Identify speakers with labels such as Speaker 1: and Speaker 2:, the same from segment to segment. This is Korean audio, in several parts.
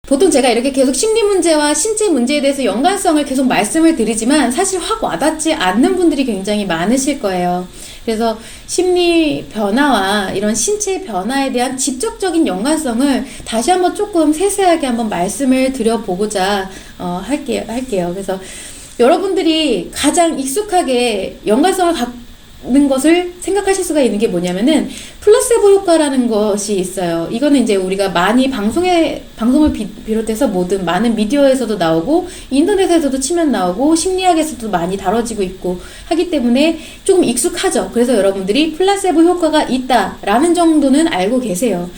Speaker 1: 보통 제가 이렇게 계속 심리 문제와 신체 문제에 대해서 연관성을 계속 말씀을 드리지만 사실 확 와닿지 않는 분들이 굉장히 많으실 거예요. 그래서 심리 변화와 이런 신체 변화에 대한 직접적인 연관성을 다시 한번 조금 세세하게 한번 말씀을 드려보고자 할게요. 그래서 여러분들이 가장 익숙하게 연관성을 갖는 것을 생각하실 수가 있는 게 뭐냐면은 플라세보 효과라는 것이 있어요. 이거는 이제 우리가 많이 방송을 비롯해서 모든 많은 미디어에서도 나오고 인터넷에서도 치면 나오고 심리학에서도 많이 다뤄지고 있고 하기 때문에 조금 익숙하죠. 그래서 여러분들이 플라세보 효과가 있다라는 정도는 알고 계세요.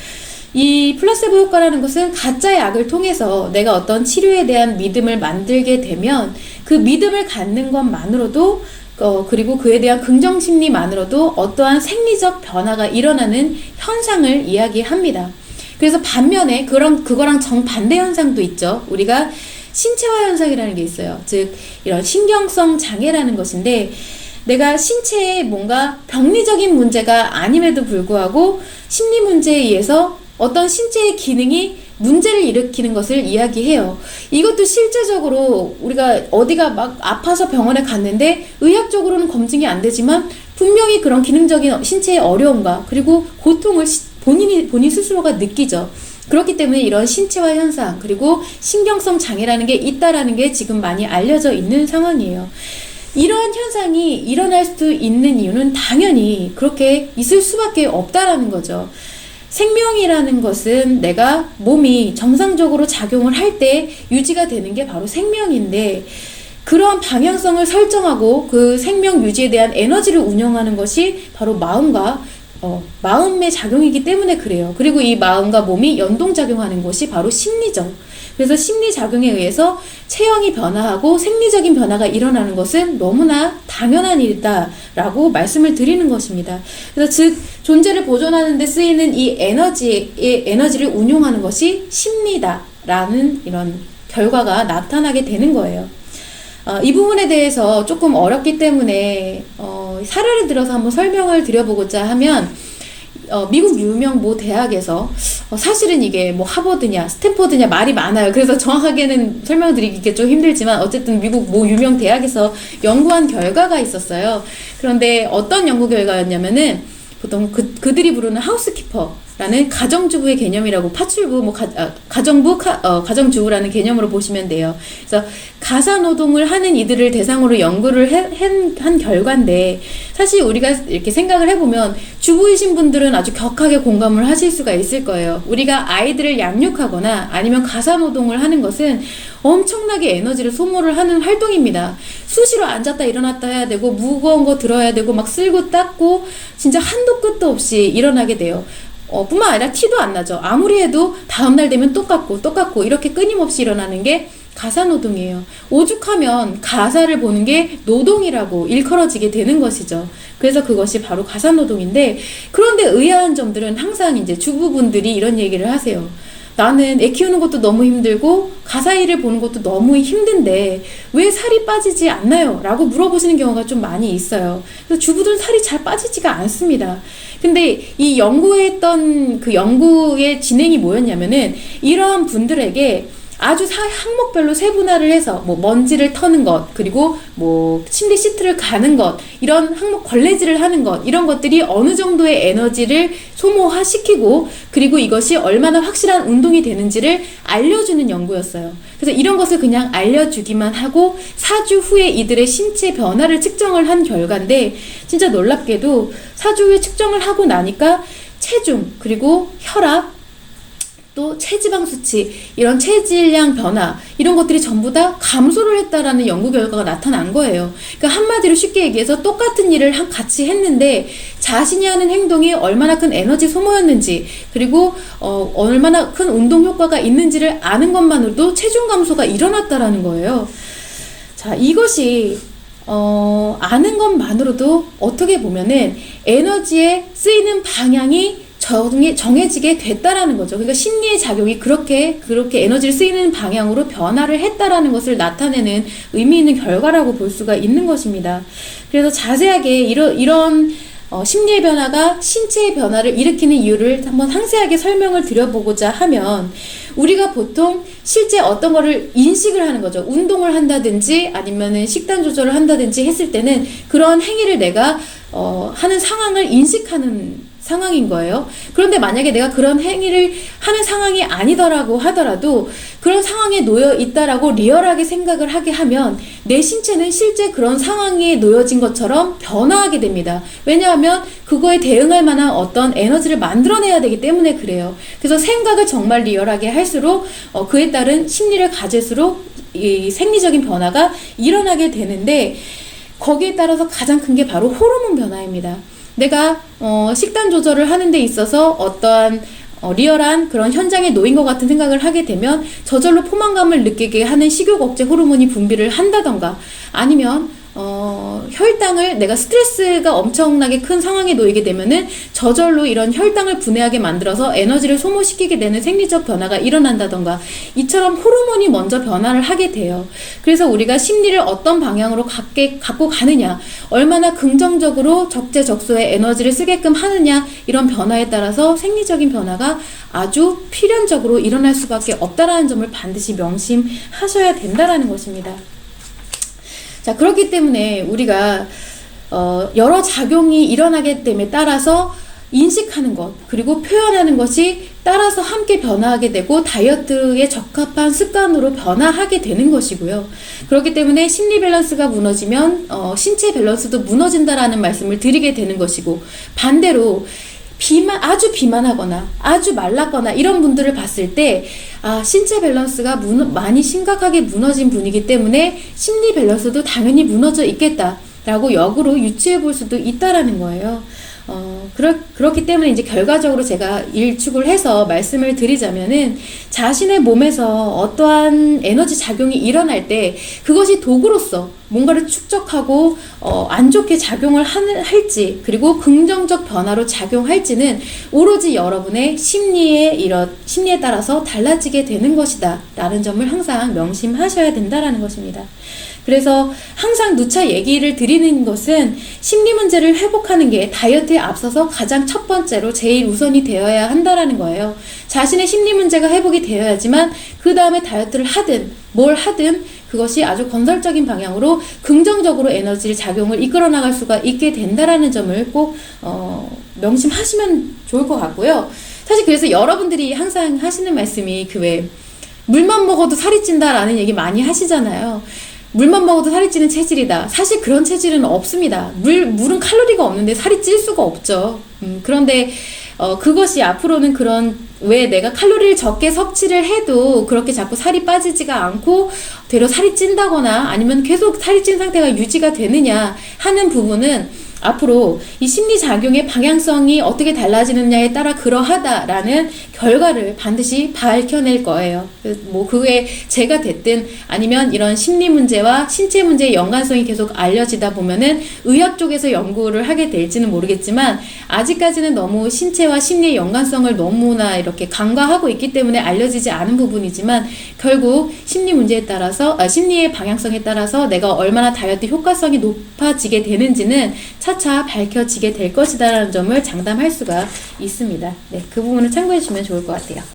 Speaker 1: 이 플라세보 효과라는 것은 가짜의 악을 통해서 내가 어떤 치료에 대한 믿음을 만들게 되면 그 믿음을 갖는 것만으로도 그리고 그에 대한 긍정심리만으로도 어떠한 생리적 변화가 일어나는 현상을 이야기합니다. 그래서 반면에 그거랑 정반대 현상도 있죠. 우리가 신체화 현상이라는 게 있어요. 즉 이런 신경성 장애라는 것인데 내가 신체에 뭔가 병리적인 문제가 아님에도 불구하고 심리 문제에 의해서 어떤 신체의 기능이 문제를 일으키는 것을 이야기해요. 이것도 실제적으로 우리가 어디가 막 아파서 병원에 갔는데 의학적으로는 검증이 안 되지만 분명히 그런 기능적인 신체의 어려움과 그리고 고통을 본인 스스로가 느끼죠. 그렇기 때문에 이런 신체화 현상 그리고 신경성 장애라는 게 있다라는 게 지금 많이 알려져 있는 상황이에요. 이러한 현상이 일어날 수 있는 이유는 당연히 그렇게 있을 수밖에 없다라는 거죠. 생명이라는 것은 내가 몸이 정상적으로 작용을 할 때 유지가 되는 게 바로 생명인데 그러한 방향성을 설정하고 그 생명 유지에 대한 에너지를 운영하는 것이 바로 마음의 작용이기 때문에 그래요. 그리고 이 마음과 몸이 연동작용하는 것이 바로 심리죠. 그래서 심리작용에 의해서 체형이 변화하고 생리적인 변화가 일어나는 것은 너무나 당연한 일이다라고 말씀을 드리는 것입니다. 그래서 즉 존재를 보존하는 데 쓰이는 이 에너지를 운용하는 것이 심리다라는 이런 결과가 나타나게 되는 거예요. 이 부분에 대해서 조금 어렵기 때문에 사례를 들어서 한번 설명을 드려보고자 하면 미국 유명 모 대학에서 사실은 이게 뭐 하버드냐 스탠퍼드냐 말이 많아요. 그래서 정확하게는 설명드리기 좀 힘들지만 어쨌든 미국 모 유명 대학에서 연구한 결과가 있었어요. 그런데 어떤 연구 결과였냐면은 보통 그들이 부르는 하우스키퍼라는 가정주부의 개념이라고 파출부 가정주부라는 개념으로 보시면 돼요. 그래서 가사노동을 하는 이들을 대상으로 연구를 한 결과인데 사실 우리가 이렇게 생각을 해보면 주부이신 분들은 아주 격하게 공감을 하실 수가 있을 거예요. 우리가 아이들을 양육하거나 아니면 가사노동을 하는 것은 엄청나게 에너지를 소모를 하는 활동입니다. 수시로 앉았다 일어났다 해야 되고 무거운 거 들어야 되고 막 쓸고 닦고 진짜 한도 끝도 없이 일어나게 돼요. 뿐만 아니라 티도 안 나죠. 아무리 해도 다음날 되면 똑같고 이렇게 끊임없이 일어나는 게 가사노동이에요. 오죽하면 가사를 보는 게 노동이라고 일컬어지게 되는 것이죠. 그래서 그것이 바로 가사노동인데 그런데 의아한 점들은 항상 이제 주부분들이 이런 얘기를 하세요. 나는 애 키우는 것도 너무 힘들고 가사 일을 보는 것도 너무 힘든데 왜 살이 빠지지 않나요? 라고 물어보시는 경우가 좀 많이 있어요. 그래서 주부들은 살이 잘 빠지지가 않습니다. 근데 이 연구했던 그 연구의 진행이 뭐였냐면은 이러한 분들에게 아주 항목별로 세분화를 해서 뭐 먼지를 터는 것 그리고 뭐 침대 시트를 가는 것 이런 항목 걸레질을 하는 것 이런 것들이 어느 정도의 에너지를 소모시키고 그리고 이것이 얼마나 확실한 운동이 되는지를 알려주는 연구였어요. 그래서 이런 것을 그냥 알려주기만 하고 4주 후에 이들의 신체 변화를 측정을 한 결과인데 진짜 놀랍게도 4주 후에 측정을 하고 나니까 체중 그리고 혈압 또 체지방 수치, 이런 체질량 변화 이런 것들이 전부 다 감소를 했다라는 연구 결과가 나타난 거예요. 그러니까 한마디로 쉽게 얘기해서 똑같은 일을 같이 했는데 자신이 하는 행동이 얼마나 큰 에너지 소모였는지 그리고 얼마나 큰 운동 효과가 있는지를 아는 것만으로도 체중 감소가 일어났다라는 거예요. 자, 이것이 아는 것만으로도 어떻게 보면은 에너지에 쓰이는 방향이 정해지게 됐다라는 거죠. 그러니까 심리의 작용이 그렇게 에너지를 쓰이는 방향으로 변화를 했다라는 것을 나타내는 의미 있는 결과라고 볼 수가 있는 것입니다. 그래서 자세하게 이런 심리의 변화가 신체의 변화를 일으키는 이유를 한번 상세하게 설명을 드려보고자 하면, 우리가 보통 실제 어떤 거를 인식을 하는 거죠. 운동을 한다든지 아니면은 식단 조절을 한다든지 했을 때는 그런 행위를 내가 하는 상황을 인식하는 상황인 거예요. 그런데 만약에 내가 그런 행위를 하는 상황이 아니더라고 하더라도 그런 상황에 놓여 있다라고 리얼하게 생각을 하게 하면 내 신체는 실제 그런 상황에 놓여진 것처럼 변화하게 됩니다. 왜냐하면 그거에 대응할 만한 어떤 에너지를 만들어내야 되기 때문에 그래요. 그래서 생각을 정말 리얼하게 할수록 그에 따른 심리를 가질수록 이 생리적인 변화가 일어나게 되는데, 거기에 따라서 가장 큰 게 바로 호르몬 변화입니다. 내가 식단 조절을 하는 데 있어서 어떠한 리얼한 그런 현장에 놓인 것 같은 생각을 하게 되면 저절로 포만감을 느끼게 하는 식욕 억제 호르몬이 분비를 한다던가, 아니면 혈당을, 내가 스트레스가 엄청나게 큰 상황에 놓이게 되면은 저절로 이런 혈당을 분해하게 만들어서 에너지를 소모시키게 되는 생리적 변화가 일어난다던가, 이처럼 호르몬이 먼저 변화를 하게 돼요. 그래서 우리가 심리를 어떤 방향으로 갖고 가느냐, 얼마나 긍정적으로 적재적소에 에너지를 쓰게끔 하느냐, 이런 변화에 따라서 생리적인 변화가 아주 필연적으로 일어날 수밖에 없다라는 점을 반드시 명심하셔야 된다라는 것입니다. 자, 그렇기 때문에 우리가 여러 작용이 일어나게 됨에 따라서 인식하는 것, 그리고 표현하는 것이 따라서 함께 변화하게 되고 다이어트에 적합한 습관으로 변화하게 되는 것이고요. 그렇기 때문에 심리 밸런스가 무너지면 신체 밸런스도 무너진다라는 말씀을 드리게 되는 것이고, 반대로 아주 비만하거나 아주 말랐거나 이런 분들을 봤을 때 신체 밸런스가 많이 심각하게 무너진 분이기 때문에 심리 밸런스도 당연히 무너져 있겠다라고 역으로 유추해 볼 수도 있다라는 거예요. 그렇기 때문에 이제 결과적으로 제가 일축을 해서 말씀을 드리자면은, 자신의 몸에서 어떠한 에너지 작용이 일어날 때 그것이 도구로서 뭔가를 축적하고 안 좋게 작용을 할지, 그리고 긍정적 변화로 작용할지는 오로지 여러분의 심리에 따라서 달라지게 되는 것이다 라는 점을 항상 명심하셔야 된다라는 것입니다. 그래서 항상 누차 얘기를 드리는 것은, 심리 문제를 회복하는 게 다이어트에 앞서서 가장 첫 번째로 제일 우선이 되어야 한다라는 거예요. 자신의 심리 문제가 회복이 되어야지만 그 다음에 다이어트를 하든 뭘 하든 그것이 아주 건설적인 방향으로 긍정적으로 에너지를 작용을 이끌어 나갈 수가 있게 된다라는 점을 꼭 명심하시면 좋을 것 같고요. 사실 그래서 여러분들이 항상 하시는 말씀이 물만 먹어도 살이 찐다라는 얘기 많이 하시잖아요. 물만 먹어도 살이 찌는 체질이다. 사실 그런 체질은 없습니다. 물은 칼로리가 없는데 살이 찔 수가 없죠. 그런데 그것이 앞으로는 왜 내가 칼로리를 적게 섭취를 해도 그렇게 자꾸 살이 빠지지가 않고 되려 살이 찐다거나 아니면 계속 살이 찐 상태가 유지가 되느냐 하는 부분은 앞으로 이 심리작용의 방향성이 어떻게 달라지느냐에 따라 그러하다라는 결과를 반드시 밝혀낼 거예요. 그게 제가 됐든 아니면 이런 심리 문제와 신체 문제의 연관성이 계속 알려지다 보면은 의학 쪽에서 연구를 하게 될지는 모르겠지만, 아직까지는 너무 신체와 심리의 연관성을 너무나 이렇게 간과하고 있기 때문에 알려지지 않은 부분이지만, 결국 심리 문제에 따라서 심리의 방향성에 따라서 내가 얼마나 다이어트 효과성이 높아지게 되는지는 차차 밝혀지게 될 것이다라는 점을 장담할 수가 있습니다. 네, 그 부분을 참고해 주시면 좋을 것 같아요.